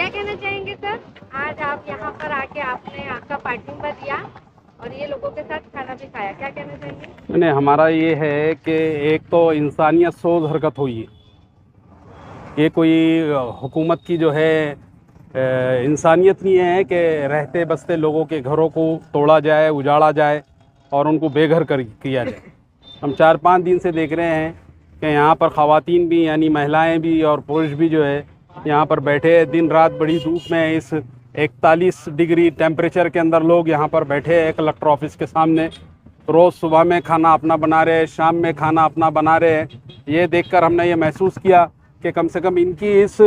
क्या कहना चाहेंगे सर? आज आप यहाँ पर आके आपने आपका पार्टिंबा दिया और ये लोगों के साथ खाना भी खाया, क्या कहना चाहेंगे? नहीं, हमारा ये है कि एक तो इंसानियत सोच हरकत हुई है। ये कोई हुकूमत की जो है इंसानियत नहीं है कि रहते बसते लोगों के घरों को तोड़ा जाए, उजाड़ा जाए और उनको बेघर किया जाए। हम 4-5 दिन से देख रहे हैं कि यहाँ पर ख़वातीन भी यानी महिलाएं भी और पुरुष भी जो है यहाँ पर बैठे हैं। दिन रात बड़ी धूप में इस 41 डिग्री टेम्परेचर के अंदर लोग यहाँ पर बैठे हैं कलेक्टर ऑफिस के सामने। रोज़ सुबह में खाना अपना बना रहे हैं, शाम में खाना अपना बना रहे हैं। ये देखकर हमने ये महसूस किया कि कम से कम इनकी इस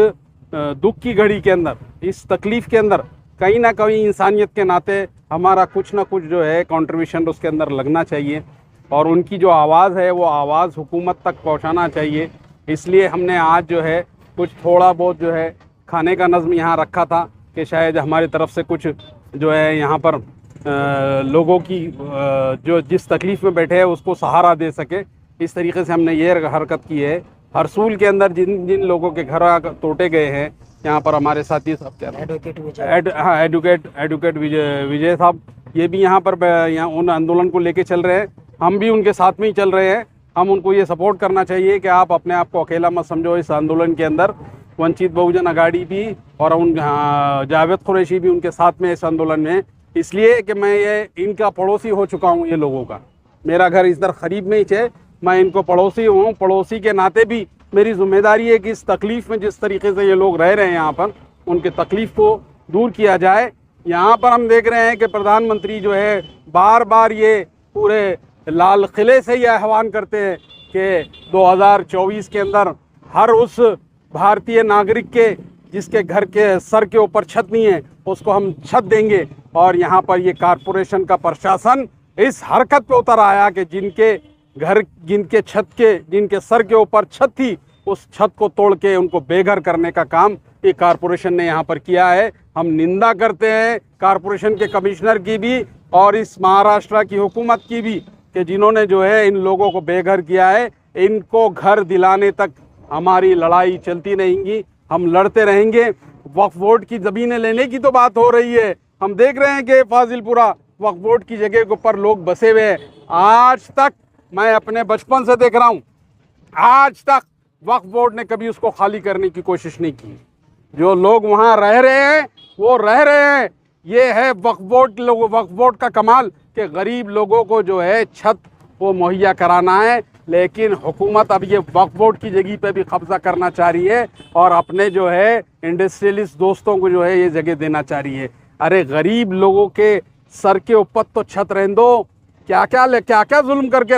दुख की घड़ी के अंदर, इस तकलीफ़ के अंदर कहीं ना कहीं इंसानियत के नाते हमारा कुछ ना कुछ जो है कंट्रीब्यूशन उसके अंदर लगना चाहिए और उनकी जो आवाज़ है वो आवाज़ हुकूमत तक पहुंचाना चाहिए। इसलिए हमने आज जो है कुछ थोड़ा बहुत जो है खाने का नज़्म यहाँ रखा था कि शायद हमारी तरफ से कुछ जो है यहाँ पर लोगों की जो जिस तकलीफ़ में बैठे हैं उसको सहारा दे सके। इस तरीके से हमने ये हरकत की है। हरसूल के अंदर जिन जिन लोगों के घर तोड़े गए हैं, यहाँ पर हमारे साथी साहब क्या एडवोकेट विजय साहब ये भी यहाँ पर यहाँ उन आंदोलन को लेके चल रहे हैं। हम भी उनके साथ में ही चल रहे हैं। हम उनको ये सपोर्ट करना चाहिए कि आप अपने आप को अकेला मत समझो इस आंदोलन के अंदर। वंचित बहुजन अघाड़ी भी और उन जावेद कुरैशी भी उनके साथ में इस आंदोलन में, इसलिए कि मैं ये इनका पड़ोसी हो चुका हूँ। ये लोगों का मेरा घर इधर करीब में ही है, मैं इनको पड़ोसी हूँ। पड़ोसी के नाते भी मेरी जिम्मेदारी है कि इस तकलीफ़ में जिस तरीके से ये लोग रह रहे हैं यहाँ पर उनके तकलीफ़ को दूर किया जाए। यहाँ पर हम देख रहे हैं कि प्रधानमंत्री जो है बार बार ये पूरे लाल किले से ये आह्वान करते हैं कि 2024 के अंदर हर उस भारतीय नागरिक के जिसके घर के सर के ऊपर छत नहीं है उसको हम छत देंगे। और यहाँ पर ये कारपोरेशन का प्रशासन इस हरकत पे उतर आया कि जिनके घर जिनके सर के ऊपर छत थी उस छत को तोड़ के उनको बेघर करने का काम ये कारपोरेशन ने यहाँ पर किया है। हम निंदा करते हैं कारपोरेशन के कमिश्नर की भी और इस महाराष्ट्र की हुकूमत की भी कि जिन्होंने जो है इन लोगों को बेघर किया है। इनको घर दिलाने तक हमारी लड़ाई चलती रहेंगी, हम लड़ते रहेंगे। वक्फ बोर्ड की ज़मीनें लेने की तो बात हो रही है, हम देख रहे हैं कि फाजिलपुरा वक्फ बोर्ड की जगह के ऊपर लोग बसे हुए हैं। आज तक मैं अपने बचपन से देख रहा हूँ, आज तक वक्फ बोर्ड ने कभी उसको खाली करने की कोशिश नहीं की। जो लोग वहाँ रह रहे हैं वो रह रहे हैं। ये है वक्फ बोर्ड का कमाल कि गरीब लोगों को जो है छत वो मुहैया कराना है। लेकिन हुकूमत अब ये वक्फ बोर्ड की जगह पे भी कब्जा करना चाह रही है और अपने जो है इंडस्ट्रियलिस्ट दोस्तों को जो है ये जगह देना चाह रही है। अरे गरीब लोगों के सर के ऊपर तो छत रहने दो, क्या क्या जुल्म करके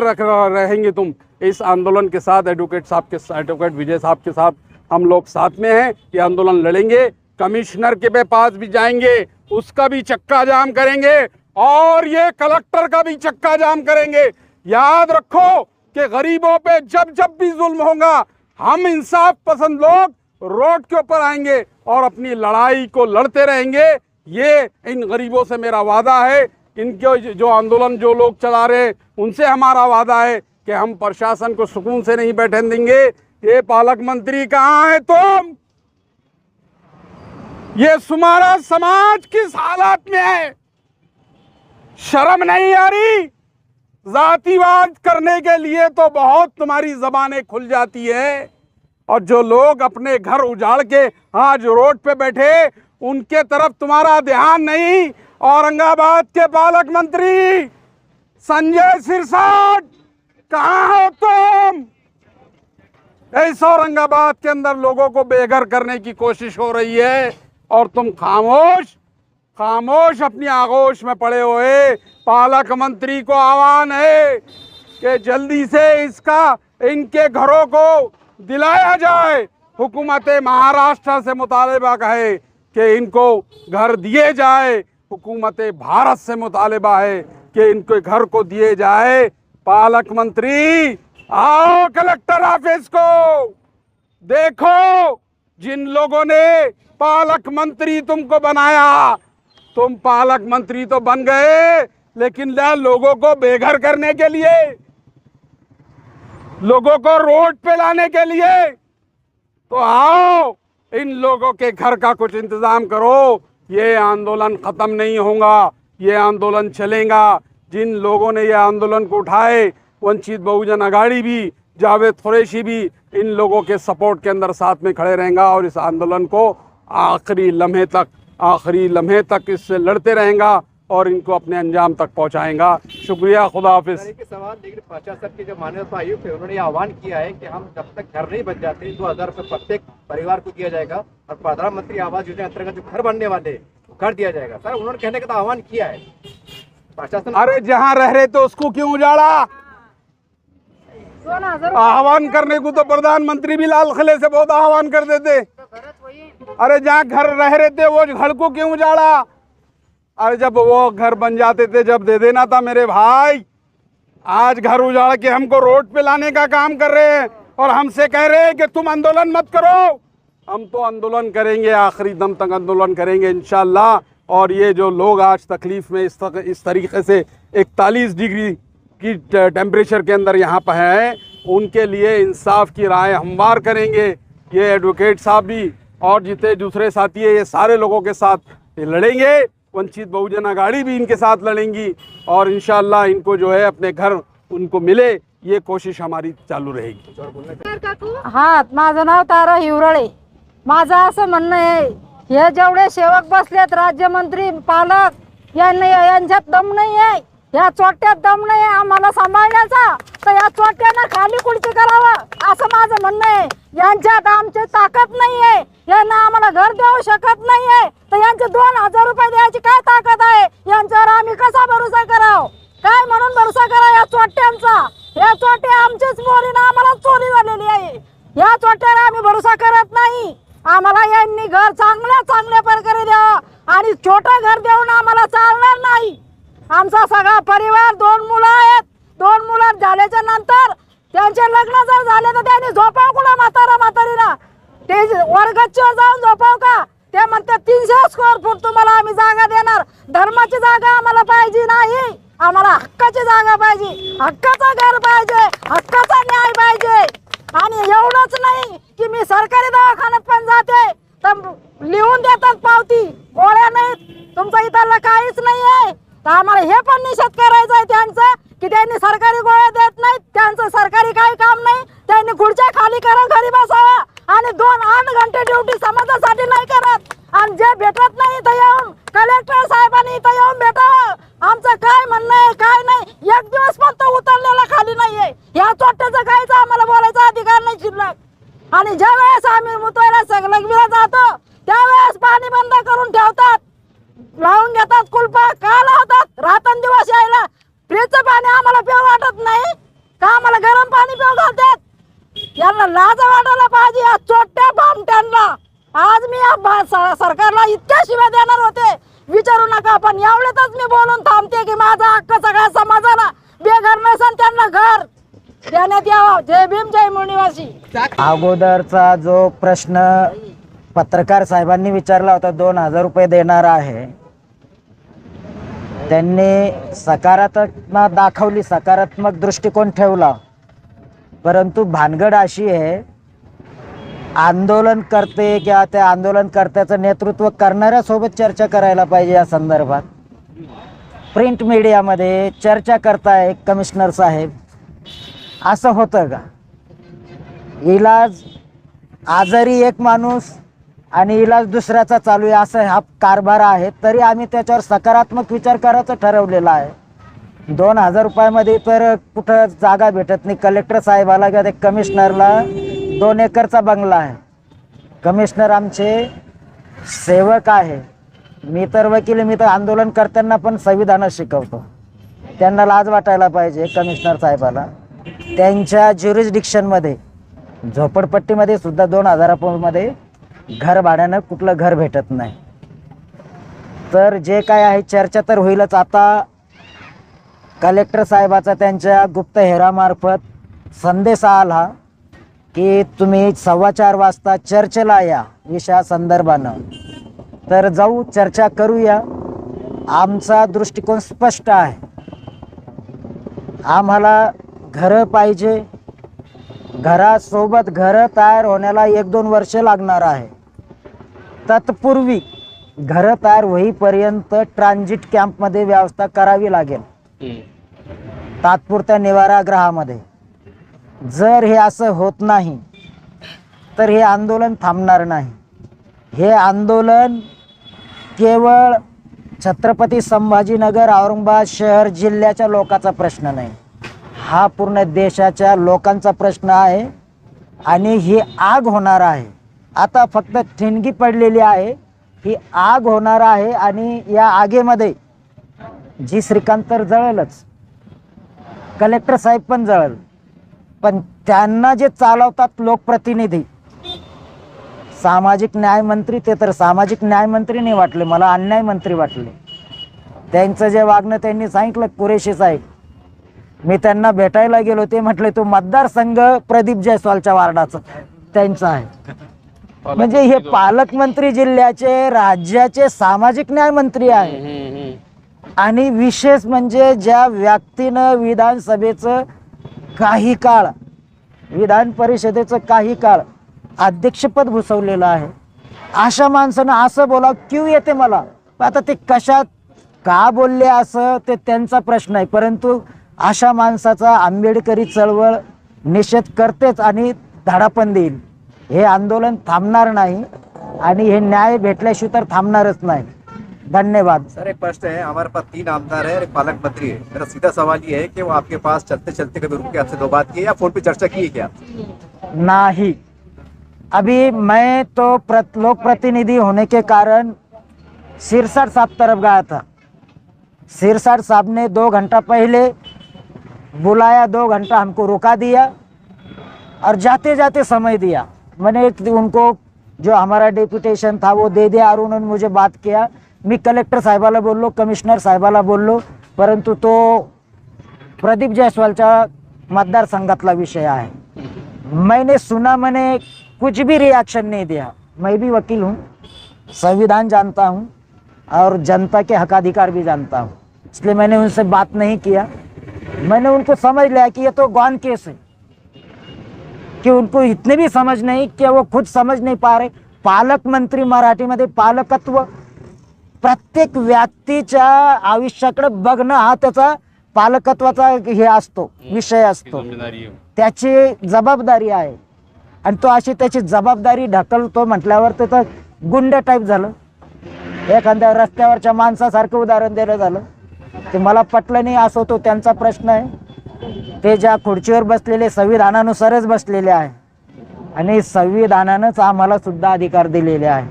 रहेंगे तुम। इस आंदोलन के साथ एडवोकेट विजय साहब के साथ हम लोग साथ में हैं। ये आंदोलन लड़ेंगे, कमिश्नर के पास भी जाएंगे, उसका भी चक्का जाम करेंगे और ये कलेक्टर का भी चक्का जाम करेंगे। याद रखो कि गरीबों पे जब जब भी जुल्म होगा हम इंसाफ पसंद लोग रोड के ऊपर आएंगे और अपनी लड़ाई को लड़ते रहेंगे। ये इन गरीबों से मेरा वादा है। इनके जो आंदोलन जो लोग चला रहे उनसे हमारा वादा है कि हम प्रशासन को सुकून से नहीं बैठने देंगे। ये पालक मंत्री कहाँ है तुम? ये सुमारा समाज किस हालत में है? शर्म नहीं आ रही? जातिवाद करने के लिए तो बहुत तुम्हारी जबानें खुल जाती है और जो लोग अपने घर उजाड़ के आज रोड पे बैठे उनके तरफ तुम्हारा ध्यान नहीं। औरंगाबाद के पालक मंत्री संजय सिरसाट कहाँ हो तुम? इस औरंगाबाद के अंदर लोगों को बेघर करने की कोशिश हो रही है और तुम खामोश अपनी आगोश में पड़े हुए। पालक मंत्री को आह्वान है कि जल्दी से इनके घरों को दिलाया जाए। हुकूमत महाराष्ट्र से मुतालिबा है कि इनको घर दिए जाए। हुकूमत भारत से मुतालिबा है कि इनके घर को दिए जाए। पालक मंत्री आओ कलेक्टर ऑफिस को देखो। जिन लोगों ने पालक मंत्री तुमको बनाया, तुम पालक मंत्री तो बन गए लेकिन लोगों को बेघर करने के लिए, लोगों को रोड पे लाने के लिए। तो आओ इन लोगों के घर का कुछ इंतज़ाम करो। ये आंदोलन ख़त्म नहीं होगा, ये आंदोलन चलेगा। जिन लोगों ने ये आंदोलन को उठाए, वंचित बहुजन अघाड़ी भी, जावेद कुरैशी भी इन लोगों के सपोर्ट के अंदर साथ में खड़े रहेगा और इस आंदोलन को आखिरी लम्हे तक इससे लड़ते रहेगा और इनको अपने अंजाम तक पहुंचाएगा। शुक्रिया, खुदा हाफिज़। के सवाल, लेकिन प्रशासन के जो मानवता आयुक्त है उन्होंने आह्वान किया है कि हम जब तक घर नहीं बन जाते 2000 रुपये प्रत्येक परिवार को दिया जाएगा और प्रधानमंत्री आवास योजना अंतर्गत जो घर बनने वाले घर दिया जाएगा। सर, उन्होंने कहने का तो आह्वान किया है प्रशासन। अरे जहाँ रह रहे थे उसको क्यों उजाड़ा? आह्वान करने को तो प्रधानमंत्री भी लाल किले से बहुत आह्वान कर देते। अरे जहाँ घर रह रहे थे वो घर को क्यों उजाड़ा? अरे जब वो घर बन जाते थे जब दे देना था मेरे भाई। आज घर उजाड़ के हमको रोड पे लाने का काम कर रहे हैं और हमसे कह रहे हैं कि तुम आंदोलन मत करो। हम तो आंदोलन करेंगे, आखिरी दम तक आंदोलन करेंगे इंशाल्लाह। और ये जो लोग आज तकलीफ़ में इस तरीके से 41 डिग्री की टेम्परेचर के अंदर यहाँ पर हैं, उनके लिए इंसाफ की राय हमवार करेंगे। ये एडवोकेट साहब भी और जितने दूसरे साथी है, ये सारे लोगों के साथ लड़ेंगे। वंचित बहुजन अघाड़ी भी इनके साथ लड़ेंगी और इंशाल्लाह इनको जो है अपने घर उनको मिले, ये कोशिश हमारी चालू रहेगी। हा, माझं नाव तारा हिवरळे। माझं असं म्हणणं आहे, हे जेवढे सेवक बसलेत, राज्यमंत्री, पालक, यांच्यात दम नाही आहे, या चोट्यात दम नाही आहे आम्हाला सांभाळण्याचा, तर या चोट्यांना खाली खुर्ची करावं असं माझं म्हणणं आहे। यांच्यात आमची ताकद नाही आहे, यांना आम्हाला घर देऊ शकत नाही आहे, तर यांचे 2000 रुपये द्यायची काय ताकद आहे? यांच्यावर आम्ही कसा भरोसा करावं? काय म्हणून भरोसा करा या चोट्यांचा? या चोट्टे आमचीच मोरीनं आम्हाला चोरी झालेली आहे। या चोट्याला आम्ही भरोसा करत नाही। आम्हाला यांनी घर चांगल्या प्रकारे द्यावं आणि छोटं घर देऊन आम्हाला चालणार नाही। आमचा सगळा परिवार, 2 मुलं आहेत, 2 मुलं झाल्याच्या नंतर त्यांचे लग्न जर झाले तर त्यांनी झोपाव कुणा म्हातारीला? ते वर्गच्चीवर जाऊन झोपाव का? ते म्हणते 300 स्क्वेअर फूट तुम्हाला आम्ही जागा देणार। धर्माची जागा आम्हाला पाहिजे नाही, आम्हाला हक्काची जागा पाहिजे, हक्काचं घर पाहिजे, हक्काचा न्याय पाहिजे। आणि एवढंच नाही की मी सरकारी दवाखान्यात पण जाते तर लिहून देतात पावती, गोळ्या नाहीत, तुमचं इथलं काहीच नाही आहे। तर आम्हाला हे पण निषेध करायचं आहे त्यांचं की त्यांनी सरकारी गोळ्या देत नाहीत, त्यांचं सरकारी काही काम नाही, त्यांनी खुर्च्या खाली करून घरी बसावा आणि 2-8 घंटे ड्युटी समाजासाठी नाही करत। आणि जे भेटत नाही तर येऊन कलेक्टर साहेबांनी इथं येऊन भेटावं। आमचं काय म्हणणं आहे काय नाही, एक दिवस पण तो उतरलेला खाली नाहीये। या चोट्याचं काहीच आम्हाला बोलायचा अधिकार नाही शिल्लक। आणि ज्या वेळेस आम्ही मुतवायला लग्नीला जातो त्यावेळेस पाणी बंद करून ठेवतात, लावून घेतात कुलपा। का लावतात? रात्रंदिवस यायला फ्रीजचं पाणी आम्हाला पिऊ वाटत नाही का? आम्हाला गरम पाणी पिऊ घालतात? यांना लाज वाटायला पाहिजे या चोट्या भामट्यांना। आज मी या सरकारला इतक्या शिव्या देणार होते, विचारू नका, पण एवढ्यातच मी बोलून थांबते की माझा हक्क सगळ्या समाजाला बेघर नसेल त्यांना घर देण्यात यावं। जय भीम, जय मुनिवासी। अगोदरचा जो प्रश्न पत्रकार साहेबांनी विचारला होता, 2000 रुपये देणार आहे, त्यांनी सकारात्मक दाखवली, सकारात्मक दृष्टिकोन ठेवला, परंतु भानगड अशी आहे, आंदोलन करते किंवा त्या आंदोलनकर्त्याचं नेतृत्व करणाऱ्यासोबत चर्चा करायला पाहिजे। या संदर्भात प्रिंट मीडियामध्ये चर्चा करताय कमिशनर साहेब, असं होतं का? इलाज आजारी एक माणूस आणि इलाज दुसऱ्याचा चालू आहे असं हा कारभार आहे, तरी आम्ही त्याच्यावर सकारात्मक विचार करायचं ठरवलेलं आहे। 2000 रुपयामध्ये तर कुठं जागा भेटत नाही। कलेक्टर साहेबाला किंवा ते कमिशनरला 2 एकरचा बंगला आहे। कमिशनर आमचे सेवक आहे, मी तर वकील, मी तर आंदोलनकर्त्यांना पण संविधान शिकवतो। त्यांना लाज वाटायला पाहिजे कमिशनर साहेबाला। त्यांच्या ज्युरिस्डिक्शनमध्ये झोपडपट्टीमध्ये सुद्धा 2000 रुपयामध्ये घर भाड्यानं कुठलं घर भेटत नाही। तर जे काय आहे चर्चा तर होईलच। आता कलेक्टर साहेबाचा त्यांच्या गुप्त हेरामार्फत संदेश आला की तुम्ही 4:15 वाजता चर्चेला या विषया संदर्भानं, तर जाऊ चर्चा करूया। आमचा दृष्टिकोन स्पष्ट आहे, आम्हाला घरं पाहिजे, घरासोबत घरं तयार होण्याला 1-2 वर्ष लागणार आहे। तत्पूर्वी घरं तयार होईपर्यंत ट्रान्झिट कॅम्पमध्ये व्यवस्था करावी लागेल तात्पुरत्या निवारागृहामध्ये. जर हे असं होत नाही तर हे आंदोलन थांबणार नाही. हे आंदोलन केवळ छत्रपती संभाजीनगर औरंगाबाद शहर जिल्ह्याच्या लोकांचा प्रश्न नाही, हा पूर्ण देशाच्या लोकांचा प्रश्न आहे आणि ही आग होणार आहे. आता फक्त ठिणगी पडलेली आहे, ही आग होणार आहे आणि या आगीमध्ये जी श्रीकांत तर जळेलच, कलेक्टर साहेब पण जळेल, पण त्यांना जे चालवतात लोकप्रतिनिधी, सामाजिक न्याय मंत्री, ते तर सामाजिक न्याय मंत्री नाही वाटले मला, अन्याय मंत्री वाटले. त्यांचं जे वागणं त्यांनी सांगितलं कुरेशी साहेब, मी त्यांना भेटायला गेलो, ते म्हटले तो मतदारसंघ प्रदीप जयस्वालच्या वार्डाचा त्यांचा आहे. म्हणजे हे पालकमंत्री जिल्ह्याचे राज्याचे सामाजिक न्याय मंत्री आहे. आणि विशेष म्हणजे ज्या व्यक्तीनं विधानसभेचं काही काळ, विधान परिषदेचं काही काळ अध्यक्षपद भूषवलेलं आहे, अशा माणसानं असं बोला क्यू येते मला. आता ते कशात का बोलले असं ते त्यांचा प्रश्न आहे, परंतु अशा माणसाचा आंबेडकरी चळवळ निषेध करतेच आणि धडा पण देईल. हे आंदोलन थांबणार नाही आणि हे न्याय भेटल्याशिवाय तर थांबणारच नाही. धन्यवाद. सर एक प्रश्न है, हमारे पास 3 आमदार है और एक पालक मंत्री है. मेरा सीधा सवाल ये है कि वो आपके पास चलते चलते कभी रुक के आपसे 2 बात की या फोन पे चर्चा की है क्या? नहीं, अभी मैं तो लोक प्रतिनिधि होने के कारण सिरसाट साहब तरफ गया था. सिरसाट साहब ने 2 घंटा पहले बुलाया, 2 घंटा हमको रुका दिया और जाते जाते समय दिया. मैंने उनको जो हमारा डेपुटेशन था वो दे दिया और उन्होंने मुझे बात किया. मी कलेक्टर साहेबाला बोललो, कमिशनर साहेबाला बोललो, परंतु तो प्रदीप जयस्वालच्या मतदारसंघातला विषय आहे. मैंने सुना, मैंने कुछ भी रिएक्शन नहीं दिया. मैं भी वकील हूँ, संविधान जानता हूँ और जनता के हकाधिकार भी जानता हूँ, इसलिए मैंने उनसे बात नहीं किया. मैंने उनको समझ लिया कि ये तो गॉन केस है, कि उनको इतने भी समझ नहीं कि वो खुद समझ नहीं पा रहे. पालक मंत्री मराठीमध्ये पालकत्व, प्रत्येक व्यक्तीच्या आयुष्याकडे बघणं हा त्याचा पालकत्वाचा हे असतो, विषय असतो, त्याची जबाबदारी आहे. आणि तो अशी त्याची जबाबदारी ढकलतो म्हटल्यावर ते तर गुंड टाईप झालं. एखाद्या रस्त्यावरच्या माणसासारखं उदाहरण दिलं झालं. ते मला पटलं नाही, असं तो त्यांचा प्रश्न आहे. ते ज्या खुर्चीवर बसलेले संविधानानुसारच बसलेले आहे आणि संविधानानंच आम्हाला सुद्धा अधिकार दिलेले आहे.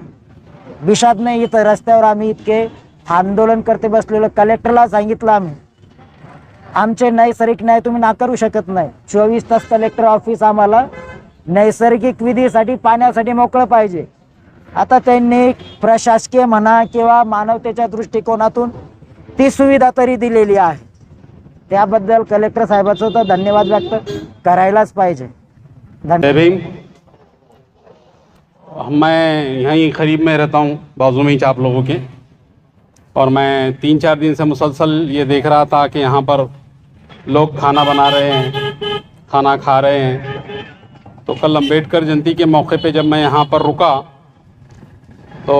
विषाद नाही. इथं रस्त्यावर आम्ही इतके आंदोलन करते बसलेलं, कलेक्टरला सांगितलं आम्ही, आमचे नैसर्गिक न्याय तुम्ही नाकारू शकत नाही. 24 तास कलेक्टर ऑफिस आम्हाला नैसर्गिक विधीसाठी पाण्यासाठी मोकळं पाहिजे. आता त्यांनी प्रशासकीय म्हणा किंवा मानवतेच्या दृष्टिकोनातून ती सुविधा तरी दिलेली आहे. त्याबद्दल कलेक्टर साहेबाचं तर धन्यवाद व्यक्त करायलाच पाहिजे. भीम, मैं यहीं करीब में रहता हूँ, बाजू में ही आप लोगों के, और मैं 3-4 दिन से मुसलसल ये देख रहा था कि यहाँ पर लोग खाना बना रहे हैं, खाना खा रहे हैं. तो कल अम्बेडकर जयंती के मौके पे जब मैं यहाँ पर रुका तो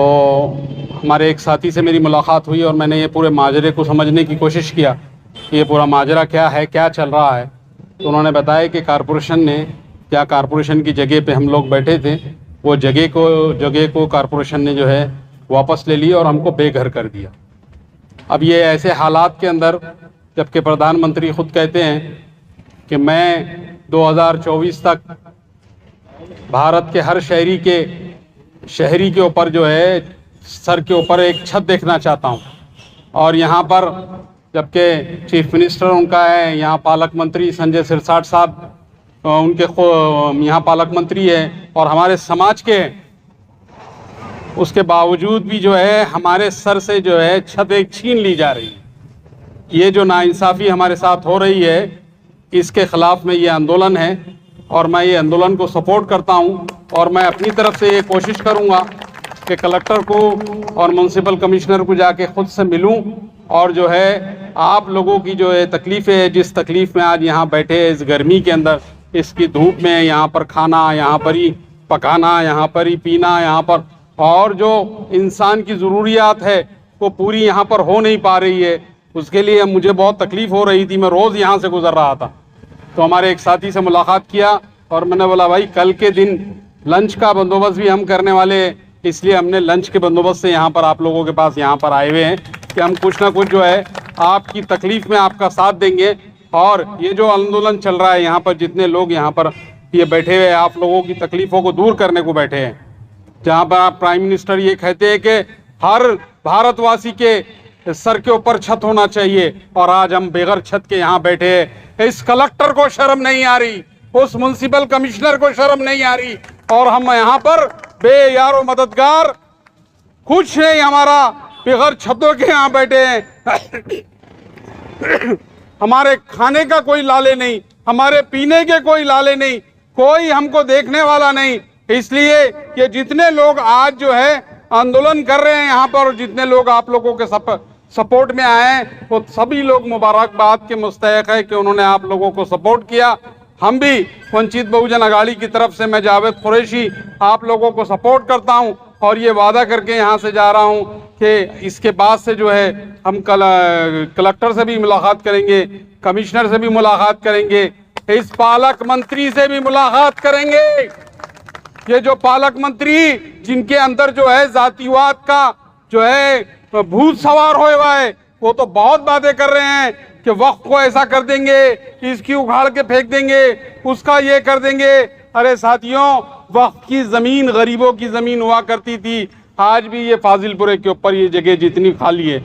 हमारे एक साथी से मेरी मुलाकात हुई और मैंने ये पूरे माजरे को समझने की कोशिश किया कि ये पूरा माजरा क्या है, क्या चल रहा है. तो उन्होंने बताया कि कारपोरेशन की जगह पे हम लोग बैठे थे, वो जगह को कारपोरेशन ने जो है वापस ले ली और हमको बेघर कर दिया. अब ये ऐसे हालात के अंदर, जबकि प्रधानमंत्री खुद कहते हैं कि मैं 2024 तक भारत के हर शहरी के ऊपर जो है सर के ऊपर एक छत देखना चाहता हूँ. और यहाँ पर जबकि चीफ मिनिस्टर उनका है, यहाँ पालक मंत्री संजय सिरसाट साहब उनके यहाँ पालक मंत्री है और हमारे समाज के हैं, उसके बावजूद भी जो है हमारे सर से जो है छत एक छीन ली जा रही है. ये जो नाइंसाफ़ी हमारे साथ हो रही है, इसके ख़िलाफ़ में ये आंदोलन है और मैं ये आंदोलन को सपोर्ट करता हूँ. और मैं अपनी तरफ से ये कोशिश करूँगा कि कलेक्टर को और म्यूनसिपल कमिश्नर को जाके ख़ुद से मिलूँ और जो है आप लोगों की जो है तकलीफ़ें है, जिस तकलीफ़ में आज यहाँ बैठे इस गर्मी के अंदर, इसकी धूप में यहाँ पर खाना, यहाँ पर ही पकाना, यहाँ पर ही पीना, यहाँ पर और जो इंसान की ज़रूरियात है वो पूरी यहाँ पर हो नहीं पा रही है। उसके लिए मुझे बहुत तकलीफ़ हो रही थी। मैं रोज़ यहाँ से गुज़र रहा था तो हमारे एक साथी से मुलाकात किया और मैंने बोला भाई कल के दिन लंच का बंदोबस्त भी हम करने वाले हैं, इसलिए हमने लंच के बंदोबस्त से यहाँ पर आप लोगों के पास यहाँ पर आए हुए हैं कि हम कुछ ना कुछ जो है आपकी तकलीफ़ में आपका साथ देंगे। और ये जो आंदोलन चल रहा है यहाँ पर जितने लोग यहाँ पर ये बैठे हुए हैं आप लोगों की तकलीफ़ों को दूर करने को बैठे हैं, जहाँ पर आप प्राइम मिनिस्टर ये कहते हैं कि हर भारतवासी के सर के ऊपर छत होना चाहिए और आज हम बेघर छत के यहाँ बैठे हैं। इस कलेक्टर को शर्म नहीं आ रही, उस म्युनिसिपल कमिश्नर को शर्म नहीं आ रही और हम यहाँ पर बेयारो मददगार कुछ नहीं, हमारा बेघर छतों के यहाँ बैठे हैं। हमारे खाने का कोई लाले नहीं, हमारे पीने के कोई लाले नहीं, कोई हमको देखने वाला नहीं। इसलिए ये जितने लोग आज जो है आंदोलन कर रहे हैं यहाँ पर, जितने लोग आप लोगों के सपोर्ट में आए हैं वो सभी लोग मुबारकबाद के मुस्तहिक है कि उन्होंने आप लोगों को सपोर्ट किया। हम भी वंचित बहुजन अघाड़ी की तरफ से मैं जावेद कुरैशी आप लोगों को सपोर्ट करता हूं और ये वादा करके यहाँ से जा रहा हूं कि इसके बाद से जो है हम कलेक्टर से भी मुलाकात करेंगे, कमिश्नर से भी मुलाकात करेंगे, इस पालक मंत्री से भी मुलाकात करेंगे। ये जो पालक मंत्री जिनके अंदर जो है जातिवाद का जो है भूत सवार हुआ है वो तो बहुत बातें कर रहे हैं कि वक्फ को ऐसा कर देंगे, इसकी उखाड़ के फेंक देंगे, उसका ये कर देंगे। अरे साथियों, वक्फ की ज़मीन गरीबों की ज़मीन हुआ करती थी। आज भी ये फाजिलपुरे के ऊपर ये जगह जितनी खाली है,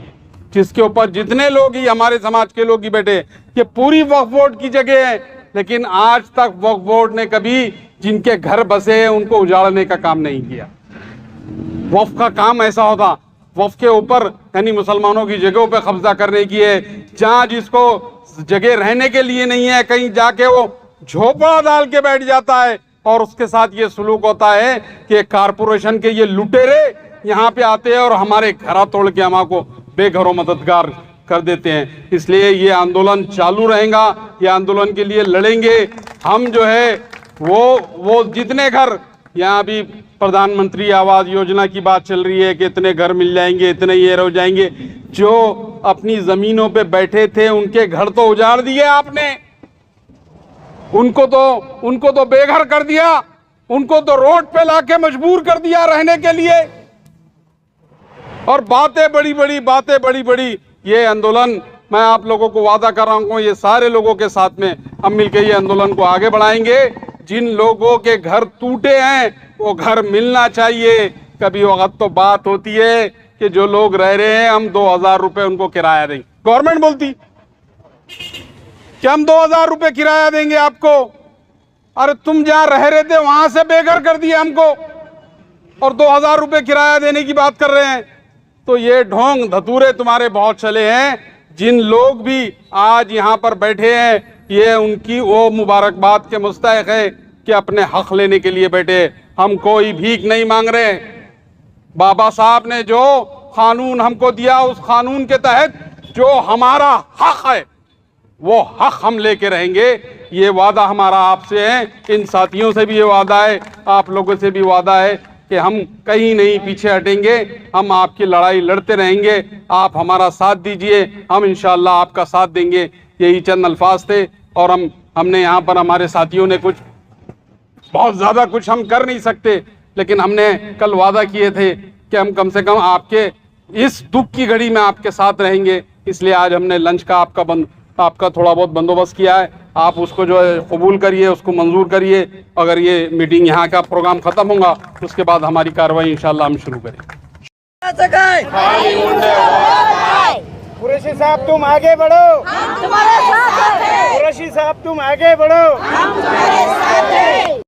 जिसके ऊपर जितने लोग ही हमारे समाज के लोग ही बैठे, ये पूरी वक्फ बोर्ड की जगह है। लेकिन आज तक वक्फ बोर्ड ने कभी जिनके घर बसे हैं उनको उजाड़ने का काम नहीं किया। वक्फ का काम ऐसा होता, वक्फ के ऊपर यानी मुसलमानों की जगहों पे कब्जा करने की है, जहाँ जिसको जगह रहने के लिए नहीं है कहीं जाके वो झोपड़ा डाल के बैठ जाता है। और उसके साथ ये सलूक होता है कि कारपोरेशन के ये लुटेरे यहाँ पे आते हैं और हमारे घर तोड़ के हमको बेघरों मददगार कर देते हैं। इसलिए ये आंदोलन चालू रहेगा, ये आंदोलन के लिए लड़ेंगे हम। जो है वो जितने घर यहाँ भी प्रधानमंत्री आवास योजना की बात चल रही है कि इतने घर मिल जाएंगे, इतने ये हो जाएंगे, जो अपनी जमीनों पे बैठे थे उनके घर तो उजाड़ दिए आपने, उनको तो बेघर कर दिया, उनको तो रोड पे लाके मजबूर कर दिया रहने के लिए। और बातें बड़ी बड़ी ये आंदोलन मैं आप लोगों को वादा कर रहा हूँ, ये सारे लोगों के साथ में हम मिलकर ये आंदोलन को आगे बढ़ाएंगे। जिन लोगों के घर टूटे हैं वो घर मिलना चाहिए। कभी वक्त तो बात होती है कि जो लोग रह रहे हैं हम 2000 रुपये उनको किराया देंगे, गवर्नमेंट बोलती कि हम 2000 रुपये किराया देंगे आपको। अरे तुम जहाँ रह रहे थे वहां से बेघर कर दिया हमको और 2000 रुपये किराया देने की बात कर रहे हैं। तो ये ढोंग धतूरे तुम्हारे बहुत चले हैं। जिन लोग भी आज यहाँ पर बैठे हैं ये उनकी वो मुबारकबाद के मुस्तहिक है कि अपने हक लेने के लिए बैठे। हम कोई भीख नहीं मांग रहे। बाबा साहब ने जो कानून हमको दिया उस कानून के तहत जो हमारा हक है वो हक हम लेके रहेंगे। ये वादा हमारा आपसे है, इन साथियों से भी ये वादा है, आप लोगों से भी वादा है कि हम कहीं नहीं पीछे हटेंगे। हम आपकी लड़ाई लड़ते रहेंगे, आप हमारा साथ दीजिए, हम इंशाअल्लाह आपका साथ देंगे। यही चंद अल्फाज थे और हमने यहाँ पर हमारे साथियों ने कुछ बहुत ज़्यादा कुछ हम कर नहीं सकते, लेकिन हमने कल वादा किए थे कि हम कम से कम आपके इस दुख की घड़ी में आपके साथ रहेंगे। इसलिए आज हमने लंच का आपका थोड़ा बहुत बंदोबस्त किया है। आप उसको जो है कबूल करिए, उसको मंजूर करिए। अगर ये मीटिंग यहाँ का प्रोग्राम ख़त्म होगा उसके बाद हमारी कार्रवाई इंशाल्लाह हम शुरू करेंगे। कुरैशी साहब तुम आगे बढ़ो, हम तुम्हारे साथ हैं। कुरैशी साहब तुम आगे बढ़ो, हम तुम्हारे साथ हैं।